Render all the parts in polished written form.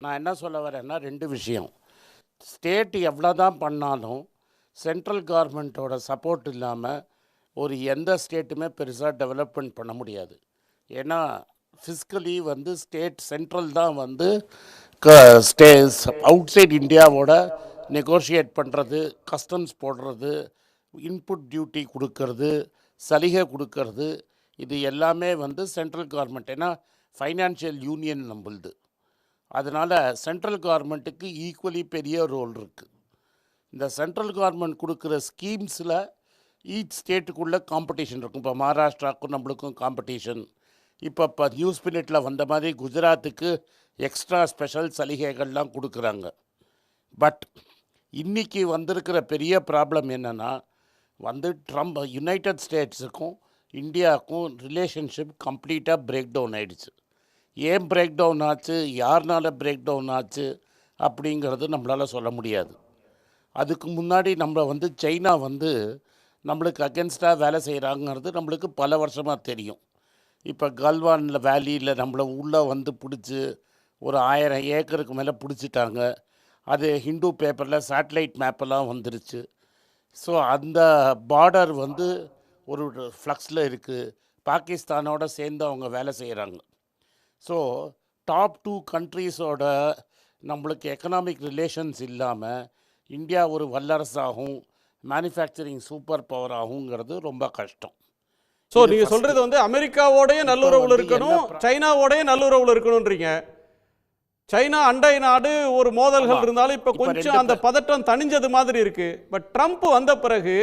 நான் என்ன சொல்ல வரேன்னா 2 விஷயம். ஸ்டேட் எவ்வளோதான் பண்ணாலும் சென்ட்ரல் கவர்மெண்ட்டோட சப்போர்ட் இல்லாமல் ஒரு எந்த ஸ்டேட்டுமே பெருசாக டெவலப்மெண்ட் பண்ண முடியாது. ஏன்னா ஃபிஸ்கலி வந்து ஸ்டேட் சென்ட்ரல் தான் வந்து ஸ்டே அவுட் சைட் இந்தியாவோட நெகோஷியேட் பண்ணுறது, கஸ்டம்ஸ் போடுறது, இன்புட் டியூட்டி கொடுக்கறது, சலுகை கொடுக்கறது, இது எல்லாமே வந்து சென்ட்ரல் கவர்மெண்ட். ஏன்னா ஃபைனான்ஷியல் யூனியன் நம்மளுது. அதனால் சென்ட்ரல் கவர்மெண்ட்டுக்கு ஈக்குவலி பெரிய ரோல் இருக்குது. இந்த சென்ட்ரல் கவர்மெண்ட் கொடுக்குற ஸ்கீம்ஸில் ஈச் ஸ்டேட்டுக்குள்ளே காம்படிஷன் இருக்கும். இப்போ மகாராஷ்டிராவுக்கும் நம்மளுக்கும் காம்படிஷன். இப்போ நியூஸ் பிரிண்டில் வந்த மாதிரி குஜராத்துக்கு எக்ஸ்ட்ரா ஸ்பெஷல் சலுகைகள்லாம் கொடுக்குறாங்க. பட் இன்றைக்கி வந்திருக்கிற பெரிய ப்ராப்ளம் என்னென்னா வந்து யுனைடெட் ஸ்டேட்ஸுக்கும் இந்தியாவுக்கும் ரிலேஷன்ஷிப் கம்ப்ளீட்டாக பிரேக் டவுன் ஆகிடுச்சு. ஏன் பிரேக் டவுன் ஆச்சு, யாருனால பிரேக் டவுன் ஆச்சு அப்படிங்கிறது நம்மளால் சொல்ல முடியாது. அதுக்கு முன்னாடி நம்ம வந்து சைனா வந்து நம்மளுக்கு அகென்ஸ்டாக வேலை செய்கிறாங்கிறது நம்மளுக்கு பல வருஷமாக தெரியும். இப்போ கல்வானில் வேலியில் நம்மளை உள்ளே வந்து பிடிச்சி ஒரு 1000 ஏக்கருக்கு மேலே பிடிச்சிட்டாங்க. அது ஹிந்து பேப்பரில் சேட்டலைட் மேப்பெல்லாம் வந்துருச்சு. ஸோ அந்த பார்டர் வந்து ஒரு ஃப்ளக்ஸில் இருக்குது. பாகிஸ்தானோட சேர்ந்து அவங்க வேலை செய்கிறாங்க. ஸோ டாப் 2 கண்ட்ரீஸோட நம்மளுக்கு எக்கனாமிக் ரிலேஷன்ஸ் இல்லாமல் இந்தியா ஒரு வல்லரசாகும், மேனுஃபேக்சரிங் சூப்பர் பவர் ஆகுங்கிறது ரொம்ப கஷ்டம். ஸோ நீங்கள் சொல்கிறது வந்து அமெரிக்காவோடைய நல்லுறவில் இருக்கணும், சைனாவோடைய நல்லுறவில் இருக்கணுன்றீங்க. சைனா அண்டை நாடு, ஒரு மோதல்கள் இருந்தாலும் இப்போ கொஞ்சம் அந்த பதட்டம் தணிஞ்சது மாதிரி இருக்குது. பட் ட்ரம்ப் வந்த பிறகு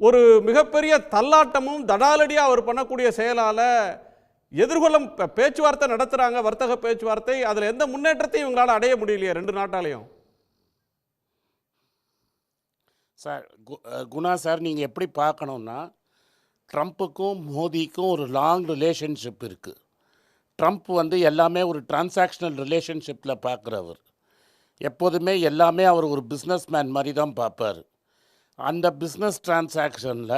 ஒரு மிகப்பெரிய தள்ளாட்டமும் தடாலடியாக அவர் பண்ணக்கூடிய செயலால் எதிர்கொள்ளும் பேச்சுவார்த்தை நடத்துகிறாங்க, வர்த்தக பேச்சுவார்த்தை. அதில் எந்த முன்னேற்றத்தையும் இவங்களால் அடைய முடியலையே 2 நாட்டாலையும். சார் குணா சார், நீங்கள் எப்படி பார்க்கணுன்னா, ட்ரம்ப்புக்கும் மோடிக்கும் ஒரு லாங் ரிலேஷன்ஷிப் இருக்குது. ட்ரம்ப் வந்து எல்லாமே ஒரு டிரான்சாக்ஷனல் ரிலேஷன்ஷிப்பில் பார்க்குறவர். எப்போதுமே எல்லாமே அவர் ஒரு பிஸ்னஸ் மேன் மாதிரி தான் பார்ப்பார். அந்த பிஸ்னஸ் டிரான்சாக்ஷனில்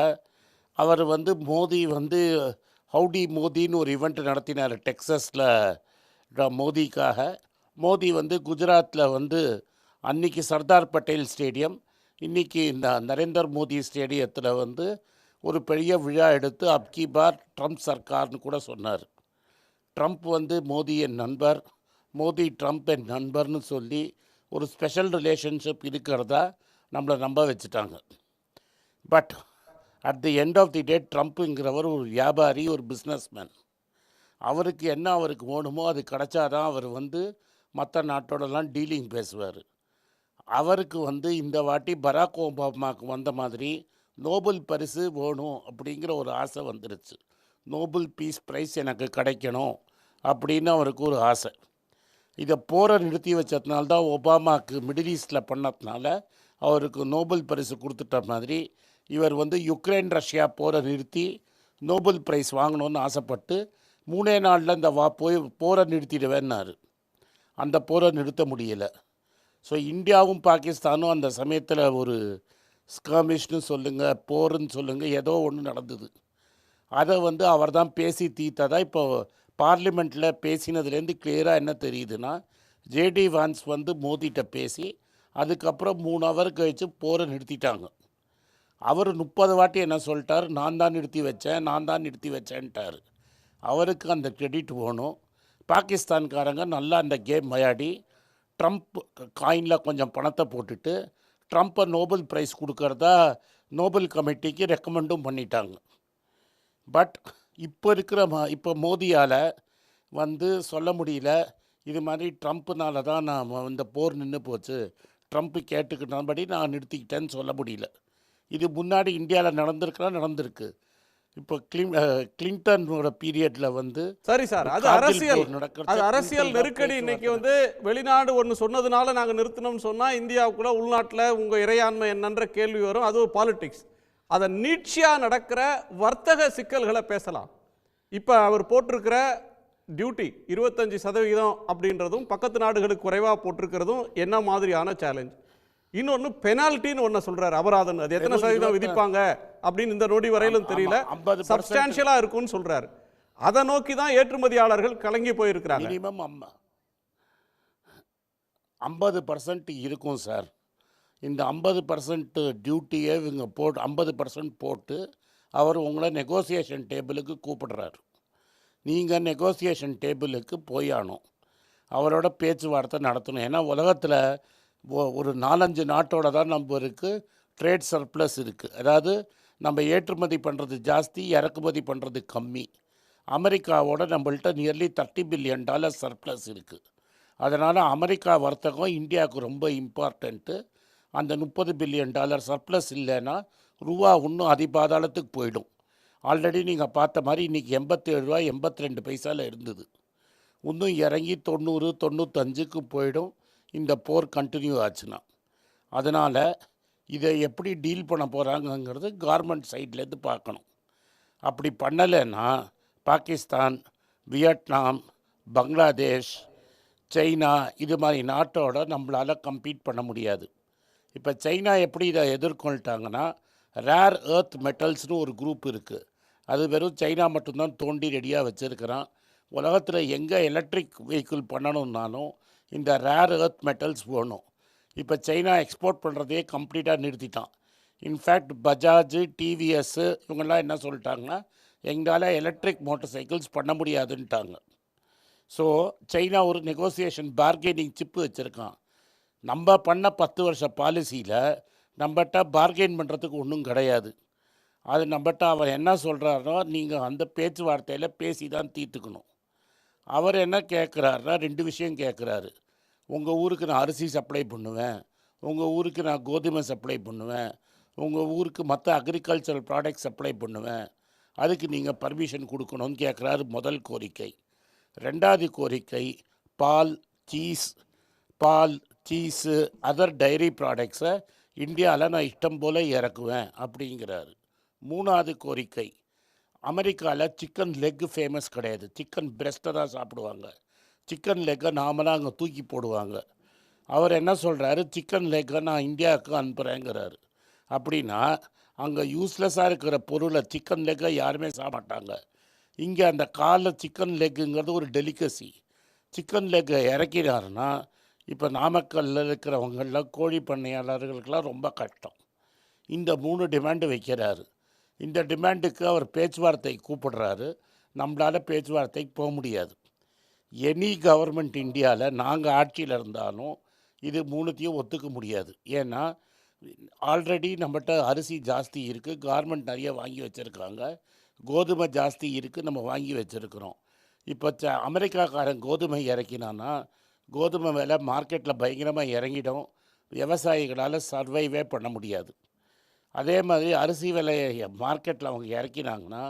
அவர் வந்து மோடி வந்து ஹவுடி மோடின்னு ஒரு ஈவெண்ட் நடத்தினார் டெக்ஸஸில் மோடிக்காக. மோடி வந்து குஜராத்தில் வந்து அன்றைக்கி சர்தார் பட்டேல் ஸ்டேடியம், இன்றைக்கி இந்த நரேந்தர் மோடி ஸ்டேடியத்தில் வந்து ஒரு பெரிய விழா எடுத்து அப்கி பார் ட்ரம்ப் சர்க்கார்னு கூட சொன்னார். ட்ரம்ப் வந்து மோடி என் நண்பர், மோடி ட்ரம்ப் என் நண்பர்னு சொல்லி ஒரு ஸ்பெஷல் ரிலேஷன்ஷிப் இருக்கிறதா நம்மளை நம்ப வச்சுட்டாங்க. But at the end of the day ட்ரம்ப்புங்கிறவர் ஒரு வியாபாரி, ஒரு பிஸ்னஸ்மேன். அவருக்கு என்ன அவருக்கு வேணுமோ அது கிடச்சாதான் அவர் வந்து மற்ற நாட்டோடலாம் டீலிங் பேசுவார். அவருக்கு வந்து இந்த வாட்டி பராக் ஒபாமாவுக்கு வந்த மாதிரி நோபல் பரிசு வேணும் அப்படிங்கிற ஒரு ஆசை வந்துருச்சு. நோபல் பீஸ் ப்ரைஸ் எனக்கு கிடைக்கணும் அப்படின்னு அவருக்கு ஒரு ஆசை. இதை போரை நிறுத்தி வச்சதுனால்தான் ஒபாமாவுக்கு மிடில் ஈஸ்டில் பண்ணதுனால அவருக்கு நோபல் பரிசு கொடுத்துட்ட மாதிரி இவர் வந்து யுக்ரைன் ரஷ்யா போரை நிறுத்தி நோபல் ப்ரைஸ் வாங்கணும்னு ஆசைப்பட்டு 3 நாளில் இந்த போரை நிறுத்திடுவேன்னாரு. அந்த போரை நிறுத்த முடியலை. ஸோ இந்தியாவும் பாகிஸ்தானும் அந்த சமயத்தில் ஒரு ஸ்கர்மிஷ்னு சொல்லுங்கள், போருன்னு சொல்லுங்கள், ஏதோ ஒன்று நடந்தது. அதை வந்து அவர் தான் பேசி தீர்த்ததா இப்போ பார்லிமெண்ட்டில் பேசினதுலேருந்து கிளியராக என்ன தெரியுதுன்னா, ஜேடி வான்ஸ் வந்து மோடிகிட்ட பேசி அதுக்கப்புறம் 3 ஹவர் கழித்து போரை நிறுத்திட்டாங்க. அவர் 30 வாட்டி என்ன சொல்லிட்டார், நான் தான் நிறுத்தி வச்சேன்ட்டார். அவருக்கு அந்த கிரெடிட் வேணும். பாகிஸ்தான்காரங்க நல்லா அந்த கேம் விளையாடி ட்ரம்ப் காயினில் கொஞ்சம் பணத்தை போட்டுட்டு ட்ரம்ப்பை நோபல் ப்ரைஸ் கொடுக்கறதா நோபல் கமிட்டிக்கு ரெக்கமெண்டும் பண்ணிட்டாங்க. பட் இப்போ மோடியால் வந்து சொல்ல முடியல, இது மாதிரி ட்ரம்ப்புனால தான் நான் இந்த போர் நின்று போச்சு, ட்ரம்ப்பு கேட்டுக்கிட்டபடி நான் நிறுத்திக்கிட்டேன்னு சொல்ல முடியல. இது முன்னாடி இந்தியாவில் நடந்திருக்கு. இப்போ கிளின்டனோட பீரியடில் வந்து சரி சார், அது அரசியல் நெருக்கடி. இன்னைக்கு வந்து வெளிநாடு ஒன்று சொன்னதுனால நாங்கள் நிறுத்தினோம்னு சொன்னால் இந்தியாவுக்குள்ள உள்நாட்டில் உங்கள் இறையாண்மை என்னன்ற கேள்வி வரும். அது பாலிடிக்ஸ். அதை நீட்சியாக நடக்கிற வர்த்தக சிக்கல்களை பேசலாம். இப்போ அவர் போட்டிருக்கிற டியூட்டி 25% அப்படின்றதும் பக்கத்து நாடுகளுக்கு குறைவாக போட்டிருக்கிறதும் என்ன மாதிரியான சேலஞ்ச்? இன்னொன்று பெனால்ட்டின்னு ஒன்று சொல்கிறார், அபராதம். அது எத்தனை சதவீதம் விதிப்பாங்க அப்படின்னு இந்த நொடி வரையிலும் தெரியல. சப்ஸ்டான்ஷியலாக இருக்கும்னு சொல்கிறார். அதை நோக்கி தான் ஏற்றுமதியாளர்கள் கலங்கி போயிருக்கிறாங்க. மினிமம் 50% இருக்கும் சார். இந்த 50% டியூட்டியை இவங்க 50% போட்டு அவர் உங்களை நெகோசியேஷன் டேபிளுக்கு கூப்பிடுறாரு. நீங்கள் நெகோசியேஷன் டேபிளுக்கு போயாகணும், அவரோட பேச்சுவார்த்தை நடத்தணும். ஏன்னா உலகத்தில் ஒரு 4-5 நாட்டோட தான் நம்மளுக்கு ட்ரேட் சர்ப்ளஸ் இருக்குது. அதாவது நம்ம ஏற்றுமதி பண்ணுறது ஜாஸ்தி, இறக்குமதி பண்ணுறது கம்மி. அமெரிக்காவோட நம்மள்ட்ட நியர்லி $30 பில்லியன் சர்ப்ளஸ் இருக்குது. அதனால் அமெரிக்கா வர்த்தகம் இந்தியாவுக்கு ரொம்ப இம்பார்ட்டண்ட்டு. அந்த $30 பில்லியன் சர்ப்ளஸ் இல்லைன்னா ரூபா இன்னும் அதிபாதாளத்துக்கு போயிடும். ஆல்ரெடி நீங்கள் பார்த்த மாதிரி இன்றைக்கி $87.82 இருந்தது. இன்னும் இறங்கி 90-95க்கு போயிடும் இந்த போர் கண்டினியூ ஆச்சுன்னா. அதனால் இதை எப்படி டீல் பண்ண போகிறாங்கங்கிறது கவர்மெண்ட் சைட்லேருந்து பார்க்கணும். அப்படி பண்ணலைன்னா பாகிஸ்தான், வியட்நாம், பங்களாதேஷ், சைனா இது மாதிரி நாட்டோட நம்மளால் கம்பீட் பண்ண முடியாது. இப்போ சைனா எப்படி இதை எதிர்கொள்ட்டாங்கன்னா, ரேர் எர்த் மெட்டல்ஸ்னு ஒரு குரூப் இருக்குது. அது வெறும் சைனா மட்டும்தான் தோண்டி ரெடியாக வச்சுருக்கிறான். உலகத்தில் எங்கே எலக்ட்ரிக் வெஹிக்கிள் பண்ணணுன்னாலும் இந்த ரேர் எர்த் மெட்டல்ஸ் வேணும். இப்போ சைனா எக்ஸ்போர்ட் பண்ணுறதே கம்ப்ளீட்டாக நிறுத்திட்டான். இன்ஃபேக்ட் பஜாஜ், டிவிஎஸ்ஸு இவங்கெல்லாம் என்ன சொல்லிட்டாங்கன்னா, எங்களால் எலக்ட்ரிக் மோட்டார் சைக்கிள்ஸ் பண்ண முடியாதுன்ட்டாங்க. ஸோ சைனா ஒரு நெகோசியேஷன் பார்கெனிங் சிப்பு வச்சுருக்கான். நம்ம பண்ண 10 வருஷ பாலிசியில் நம்மகிட்ட பார்கெயின் பண்ணுறதுக்கு ஒன்றும் கிடையாது. அது நம்மகிட்ட அவர் என்ன சொல்கிறாரோ நீங்கள் அந்த பேச்சுவார்த்தையில் பேசி தான் தீர்த்துக்கணும். அவர் என்ன கேட்குறாருனா 2 விஷயம் கேட்குறாரு. உங்கள் ஊருக்கு நான் அரிசி சப்ளை பண்ணுவேன், உங்கள் ஊருக்கு நான் கோதுமை சப்ளை பண்ணுவேன், உங்கள் ஊருக்கு மற்ற அக்ரிகல்ச்சரல் ப்ராடக்ட் சப்ளை பண்ணுவேன், அதுக்கு நீங்கள் பர்மிஷன் கொடுக்கணும்னு கேட்குறாரு முதல் கோரிக்கை. 2வது கோரிக்கை பால், சீஸு, அதர் டைரி ப்ராடக்ட்ஸை இந்தியாவில் நான் இஷ்டம் போல் இறக்குவேன் அப்படிங்கிறாரு. 3வது கோரிக்கை, அமெரிக்காவில் சிக்கன் லெக்கு ஃபேமஸ் கிடையாது, சிக்கன் பிரெஸ்ட்டை தான் சாப்பிடுவாங்க. சிக்கன் லெக்கை நாமளாக அங்கே தூக்கி போடுவாங்க. அவர் என்ன சொல்கிறாரு, சிக்கன் லெக்கை நான் இந்தியாவுக்கு அனுப்புகிறேங்கிறாரு. அப்படின்னா அங்கே யூஸ்லெஸ்ஸாக இருக்கிற பொருளை சிக்கன் லெக்கை யாருமே சாப்பிட மாட்டாங்க. இங்கே அந்த காலில் சிக்கன் லெக்குங்கிறது ஒரு டெலிகசி. சிக்கன் லெக்கை இறக்கிறாருன்னா இப்போ நாமக்கல்லில் இருக்கிறவங்களில் கோழி பண்ணையாளர்களுக்கெல்லாம் ரொம்ப கஷ்டம். இந்த 3 டிமாண்டு வைக்கிறாரு. இந்த டிமாண்டுக்கு அவர் பேச்சுவார்த்தை கூப்பிடுறாரு. நம்மளால் பேச்சுவார்த்தைக்கு போக முடியாது. எனி கவர்மெண்ட் இந்தியாவில் நாங்கள் ஆட்சியில் இருந்தாலும் இது 3த்தையும் ஒத்துக்க முடியாது. ஏன்னா ஆல்ரெடி நம்மகிட்ட அரிசி ஜாஸ்தி இருக்குது, கவர்மெண்ட் நிறைய வாங்கி வச்சுருக்காங்க. கோதுமை ஜாஸ்தி இருக்குது, நம்ம வாங்கி வச்சுருக்கிறோம். இப்போ அமெரிக்காக்காரன் கோதுமை இறக்கினான்னா கோதுமை விலை மார்க்கெட்டில் பயங்கரமாக இறங்கிடும், விவசாயிகளால் சர்வைவே பண்ண முடியாது. அதே மாதிரி அரிசி விலையை மார்க்கெட்டில் அவங்க இறக்கினாங்கன்னா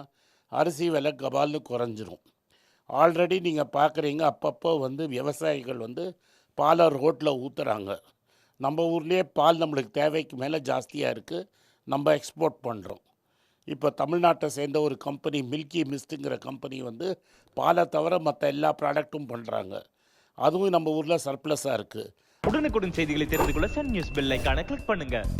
அரிசி விலை கபால்னு குறைஞ்சிரும். ஆல்ரெடி நீங்கள் பார்க்குறீங்க, அப்பப்போ விவசாயிகள் பாலை ரோட்டில் ஊற்றுறாங்க. நம்ம ஊர்லேயே பால் நம்மளுக்கு தேவைக்கு மேலே ஜாஸ்தியாக இருக்குது, நம்ம எக்ஸ்போர்ட் பண்ணுறோம். இப்போ தமிழ்நாட்டை சேர்ந்த ஒரு கம்பெனி மில்கி மிஸ்ட்டுங்கிற கம்பெனி பாலை தவிர மற்ற எல்லா ப்ராடக்ட்டும் பண்ணுறாங்க. அதுவும் நம்ம ஊரில் சர்ப்ளஸாக இருக்குது. உடனுக்குடன் செய்திகளை தெரிந்து கொள்ள சன் நியூஸ் பெல் ஐகானை கிளிக் பண்ணுங்கள்.